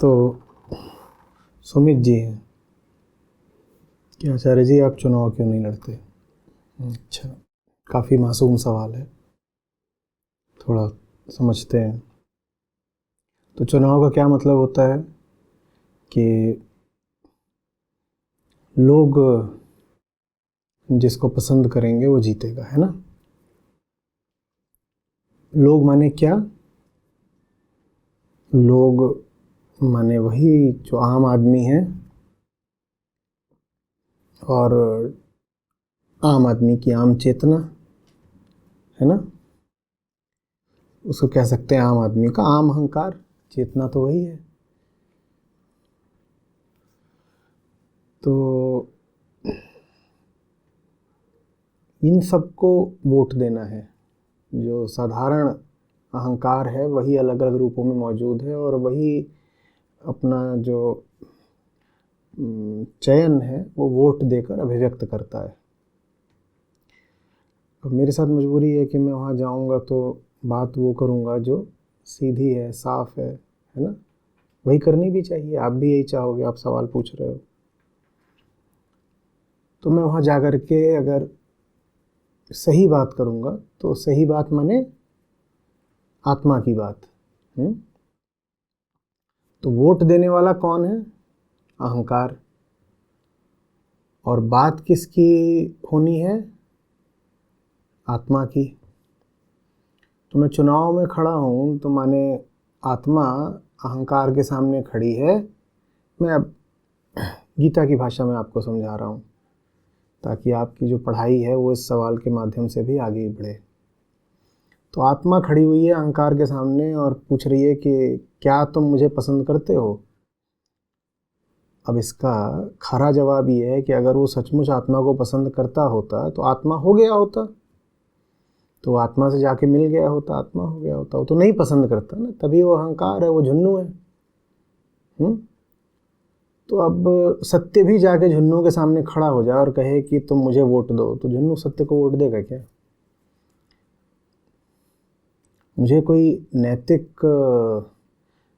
तो सुमित जी हैं कि आचार्य जी आप चुनाव क्यों नहीं लड़ते। अच्छा, काफ़ी मासूम सवाल है, थोड़ा समझते हैं। तो चुनाव का क्या मतलब होता है कि लोग जिसको पसंद करेंगे वो जीतेगा, है ना। लोग माने क्या? लोग माने वही जो आम आदमी है और आम आदमी की आम चेतना, है ना। उसको कह सकते हैं आम आदमी का आम अहंकार, चेतना तो वही है। तो इन सबको वोट देना है। जो साधारण अहंकार है वही अलग अलग रूपों में मौजूद है और वही अपना जो चयन है वो वोट देकर अभिव्यक्त करता है। अब मेरे साथ मजबूरी है कि मैं वहाँ जाऊँगा तो बात वो करूँगा जो सीधी है, साफ है ना। वही करनी भी चाहिए, आप भी यही चाहोगे, आप सवाल पूछ रहे हो। तो मैं वहाँ जा कर के अगर सही बात करूँगा तो सही बात माने आत्मा की बात। तो वोट देने वाला कौन है? अहंकार। और बात किसकी होनी है? आत्मा की। तो मैं चुनाव में खड़ा हूँ तो माने आत्मा अहंकार के सामने खड़ी है। मैं अब गीता की भाषा में आपको समझा रहा हूँ ताकि आपकी जो पढ़ाई है वो इस सवाल के माध्यम से भी आगे बढ़े। तो आत्मा खड़ी हुई है अहंकार के सामने और पूछ रही है कि क्या तुम मुझे पसंद करते हो। अब इसका खरा जवाब ये है कि अगर वो सचमुच आत्मा को पसंद करता होता तो आत्मा हो गया होता, तो आत्मा से जाके मिल गया होता, आत्मा हो गया होता। वो तो नहीं पसंद करता ना, तभी वो अहंकार है, वो झुन्नू है। तो अब सत्य भी जाके झुन्नू के सामने खड़ा हो जाए और कहे कि तुम मुझे वोट दो, तो झुन्नू सत्य को वोट देगा क्या? मुझे कोई नैतिक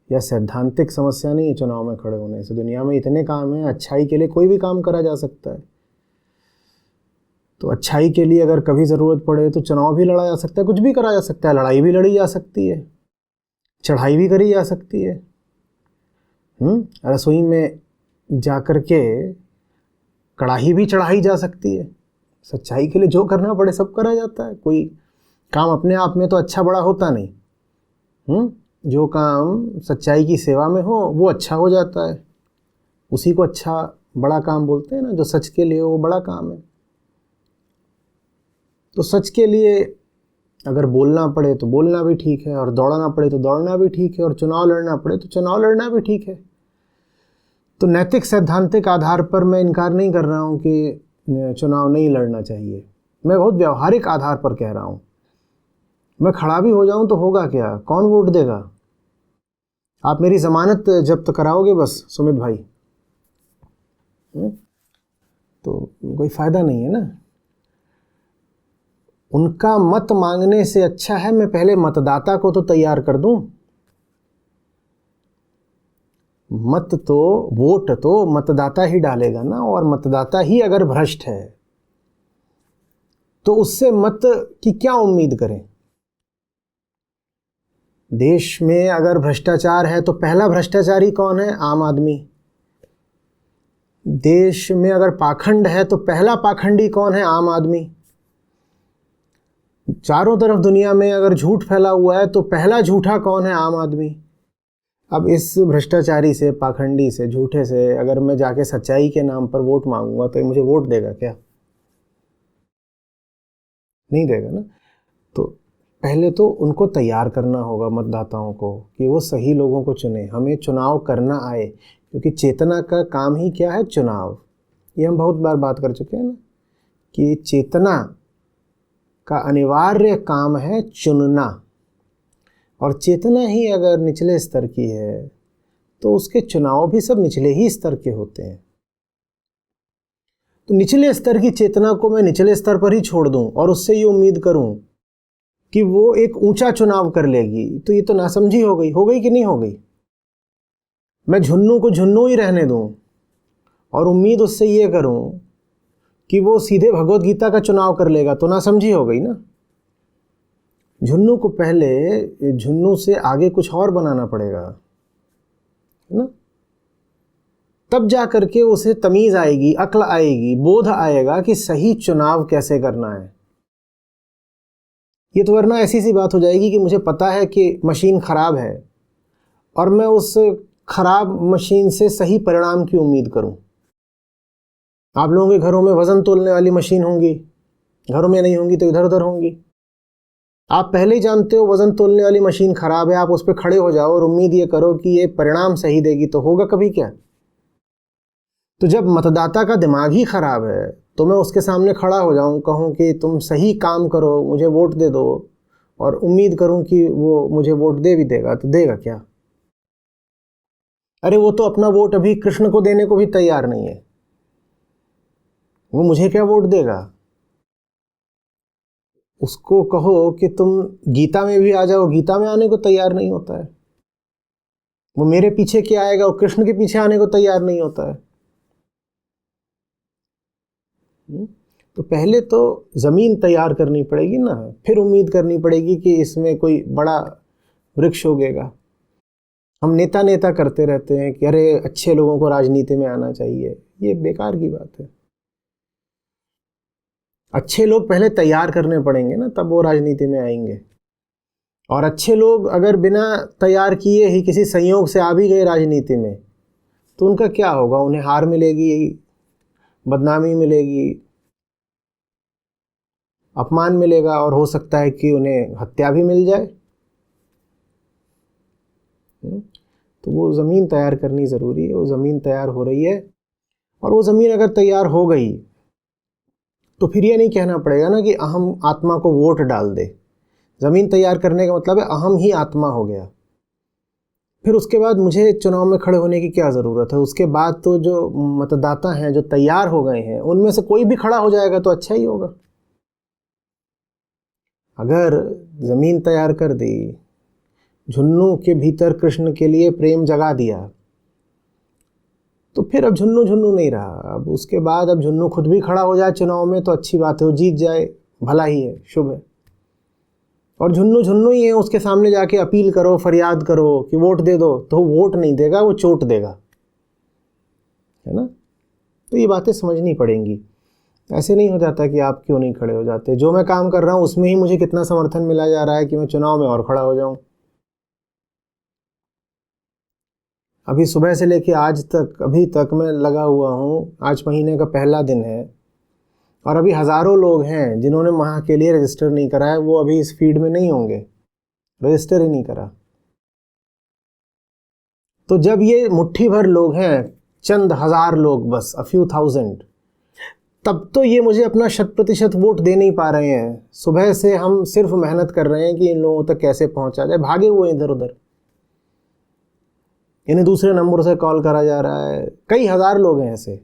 या सैद्धांतिक समस्या नहीं है चुनाव में खड़े होने से। दुनिया में इतने काम हैं, अच्छाई के लिए कोई भी काम करा जा सकता है। तो अच्छाई के लिए अगर कभी ज़रूरत पड़े तो चुनाव भी लड़ा जा सकता है, कुछ भी करा जा सकता है, लड़ाई भी लड़ी जा सकती है, चढ़ाई भी करी जा सकती है। रसोई में जा कर के कढ़ाई भी चढ़ाई जा सकती है। सच्चाई के लिए जो करना पड़े सब करा जाता है। कोई काम अपने आप में तो अच्छा बड़ा होता नहीं। जो काम सच्चाई की सेवा में हो वो अच्छा हो जाता है, उसी को अच्छा बड़ा काम बोलते हैं ना। जो सच के लिए हो वो बड़ा काम है। तो सच के लिए अगर बोलना पड़े तो बोलना भी ठीक है, और दौड़ना पड़े तो दौड़ना भी ठीक है, और चुनाव लड़ना पड़े तो चुनाव लड़ना भी ठीक है। तो नैतिक सैद्धांतिक आधार पर मैं इनकार नहीं कर रहा हूँ कि चुनाव नहीं लड़ना चाहिए। मैं बहुत व्यवहारिक आधार पर कह रहा हूँ। मैं खड़ा भी हो जाऊँ तो होगा क्या? कौन वोट देगा? आप मेरी ज़मानत जब्त कराओगे बस सुमित भाई, तो कोई फ़ायदा नहीं है ना। उनका मत मांगने से अच्छा है मैं पहले मतदाता को तो तैयार कर दूं। मत तो, वोट तो मतदाता ही डालेगा ना, और मतदाता ही अगर भ्रष्ट है तो उससे मत की क्या उम्मीद करें। देश में अगर भ्रष्टाचार है तो पहला भ्रष्टाचारी कौन है? आम आदमी। देश में अगर पाखंड है तो पहला पाखंडी कौन है? आम आदमी। चारों तरफ दुनिया में अगर झूठ फैला हुआ है तो पहला झूठा कौन है? आम आदमी। अब इस भ्रष्टाचारी से, पाखंडी से, झूठे से अगर मैं जाके सच्चाई के नाम पर वोट मांगूंगा तो ये मुझे वोट देगा क्या? नहीं देगा ना। तो पहले तो उनको तैयार करना होगा, मतदाताओं को, कि वो सही लोगों को चुने, हमें चुनाव करना आए। क्योंकि चेतना का काम ही क्या है? चुनाव। ये हम बहुत बार बात कर चुके हैं ना कि चेतना का अनिवार्य काम है चुनना। और चेतना ही अगर निचले स्तर की है तो उसके चुनाव भी सब निचले ही स्तर के होते हैं। तो निचले स्तर की चेतना को मैं निचले स्तर पर ही छोड़ दूं और उससे ये उम्मीद करूं कि वो एक ऊंचा चुनाव कर लेगी, तो ये तो नासमझी हो गई कि नहीं हो गई? मैं झुन्नू को झुन्नू ही रहने दूं और उम्मीद उससे ये करूं कि वो सीधे भगवत गीता का चुनाव कर लेगा, तो ना समझी हो गई ना। झुन्नू को पहले झुन्नू से आगे कुछ और बनाना पड़ेगा, है ना। तब जा करके उसे तमीज आएगी, अक्ल आएगी, बोध आएगा कि सही चुनाव कैसे करना है। ये तो वरना ऐसी सी बात हो जाएगी कि मुझे पता है कि मशीन खराब है और मैं उस खराब मशीन से सही परिणाम की उम्मीद करूं। आप लोगों के घरों में वजन तोलने वाली मशीन होंगी, घरों में नहीं होंगी तो इधर उधर होंगी। आप पहले ही जानते हो वजन तोलने वाली मशीन खराब है, आप उस पर खड़े हो जाओ और उम्मीद ये करो कि ये परिणाम सही देगी, तो होगा कभी क्या। तो जब मतदाता का दिमाग ही खराब है तो मैं उसके सामने खड़ा हो जाऊं, कहूं कि तुम सही काम करो, मुझे वोट दे दो, और उम्मीद करूं कि वो मुझे वोट दे भी देगा, तो देगा क्या। अरे वो तो अपना वोट अभी कृष्ण को देने को भी तैयार नहीं है, वो मुझे क्या वोट देगा। उसको कहो कि तुम गीता में भी आ जाओ, गीता में आने को तैयार नहीं होता है। वो मेरे पीछे क्या आएगा, वो कृष्ण के पीछे आने को तैयार नहीं होता है। तो पहले तो ज़मीन तैयार करनी पड़ेगी ना, फिर उम्मीद करनी पड़ेगी कि इसमें कोई बड़ा वृक्ष उगेगा। हम नेता नेता करते रहते हैं कि अरे अच्छे लोगों को राजनीति में आना चाहिए, ये बेकार की बात है। अच्छे लोग पहले तैयार करने पड़ेंगे ना, तब वो राजनीति में आएंगे। और अच्छे लोग अगर बिना तैयार किए ही किसी संयोग से आ भी गए राजनीति में, तो उनका क्या होगा, उन्हें हार मिलेगी, बदनामी मिलेगी, अपमान मिलेगा, और हो सकता है कि उन्हें हत्या भी मिल जाए। तो वो ज़मीन तैयार करनी ज़रूरी है। वो ज़मीन तैयार हो रही है, और वो ज़मीन अगर तैयार हो गई तो फिर ये नहीं कहना पड़ेगा ना कि अहम आत्मा को वोट डाल दे। ज़मीन तैयार करने का मतलब है अहम ही आत्मा हो गया। फिर उसके बाद मुझे चुनाव में खड़े होने की क्या ज़रूरत है। उसके बाद तो जो मतदाता हैं, जो तैयार हो गए हैं, उनमें से कोई भी खड़ा हो जाएगा तो अच्छा ही होगा। अगर ज़मीन तैयार कर दी, झुन्नू के भीतर कृष्ण के लिए प्रेम जगा दिया, तो फिर अब झुन्नू झुन्नू नहीं रहा। अब उसके बाद अब झुन्नू खुद भी खड़ा हो जाए चुनाव में तो अच्छी बात है, वो जीत जाए, भला ही है, शुभ है। और झुन्नू झुन्नू ही है, उसके सामने जाके अपील करो, फरियाद करो कि वोट दे दो, तो वो वोट नहीं देगा, वो चोट देगा, है ना। तो ये बातें समझनी पड़ेंगी। ऐसे नहीं हो जाता कि आप क्यों नहीं खड़े हो जाते। जो मैं काम कर रहा हूँ उसमें ही मुझे कितना समर्थन मिला जा रहा है कि मैं चुनाव में और खड़ा हो जाऊँ। अभी सुबह से लेके आज तक, अभी तक मैं लगा हुआ हूँ। आज महीने का पहला दिन है और अभी हज़ारों लोग हैं जिन्होंने वहाँ के लिए रजिस्टर नहीं करा है। वो अभी इस फीड में नहीं होंगे, रजिस्टर ही नहीं करा। तो जब ये मुट्ठी भर लोग हैं, चंद हज़ार लोग, बस अ फ्यू थाउजेंड, तब तो ये मुझे अपना 100% वोट दे नहीं पा रहे हैं। सुबह से हम सिर्फ मेहनत कर रहे हैं कि इन लोगों तक कैसे पहुँचा जाए। भागे हुए इधर उधर, इन्हें दूसरे नंबर से कॉल करा जा रहा है। कई हज़ार लोग हैं ऐसे,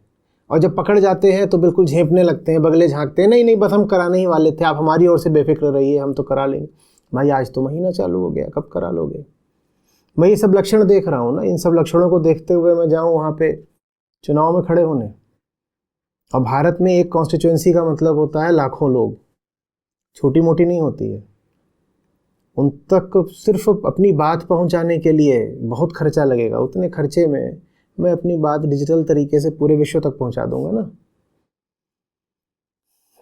और जब पकड़ जाते हैं तो बिल्कुल झेंपने लगते हैं, बगले झांकते हैं, नहीं नहीं बस हम कराने ही वाले थे, आप हमारी ओर से बेफिक्र रहिए, हम तो करा लेंगे। भाई आज तो महीना चालू हो गया, कब करा लोगे। मैं ये सब लक्षण देख रहा हूँ ना, इन सब लक्षणों को देखते हुए मैं जाऊँ वहाँ पे चुनाव में खड़े होने। और भारत में एक कॉन्स्टिट्यूएंसी का मतलब होता है लाखों लोग, छोटी मोटी नहीं होती है। उन तक सिर्फ अपनी बात पहुंचाने के लिए बहुत खर्चा लगेगा। उतने खर्चे में मैं अपनी बात डिजिटल तरीके से पूरे विश्व तक पहुंचा दूंगा ना।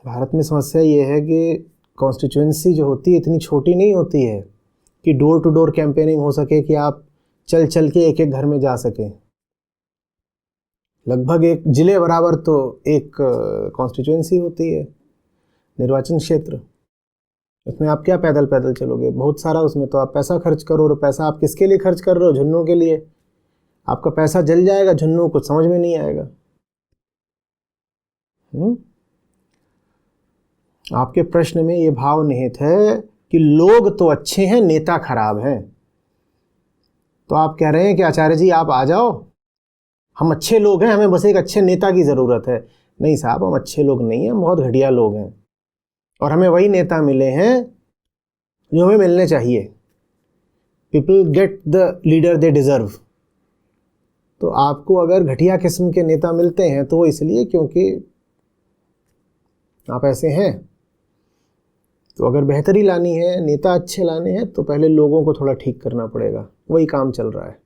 भारत में समस्या ये है कि कॉन्स्टिट्यूएंसी जो होती है इतनी छोटी नहीं होती है कि डोर टू डोर कैंपेनिंग हो सके, कि आप चल चल के एक एक घर में जा सकें। लगभग एक जिले बराबर तो एक कॉन्स्टिट्यूएंसी होती है, निर्वाचन क्षेत्र। उसमें आप क्या पैदल पैदल चलोगे, बहुत सारा। उसमें तो आप पैसा खर्च करो, और पैसा आप किसके लिए खर्च कर रहे हो, झुन्नू के लिए। आपका पैसा जल जाएगा, झुन्नू कुछ समझ में नहीं आएगा। आपके प्रश्न में ये भाव निहित है कि लोग तो अच्छे हैं, नेता खराब हैं। तो आप कह रहे हैं कि आचार्य जी आप आ जाओ, हम अच्छे लोग हैं, हमें बस एक अच्छे नेता की ज़रूरत है। नहीं साहब, हम अच्छे लोग नहीं हैं, हम बहुत घटिया लोग हैं, और हमें वही नेता मिले हैं जो हमें मिलने चाहिए। People get the leader they deserve. तो आपको अगर घटिया किस्म के नेता मिलते हैं तो वो इसलिए क्योंकि आप ऐसे हैं। तो अगर बेहतरी लानी है, नेता अच्छे लाने हैं, तो पहले लोगों को थोड़ा ठीक करना पड़ेगा। वही काम चल रहा है।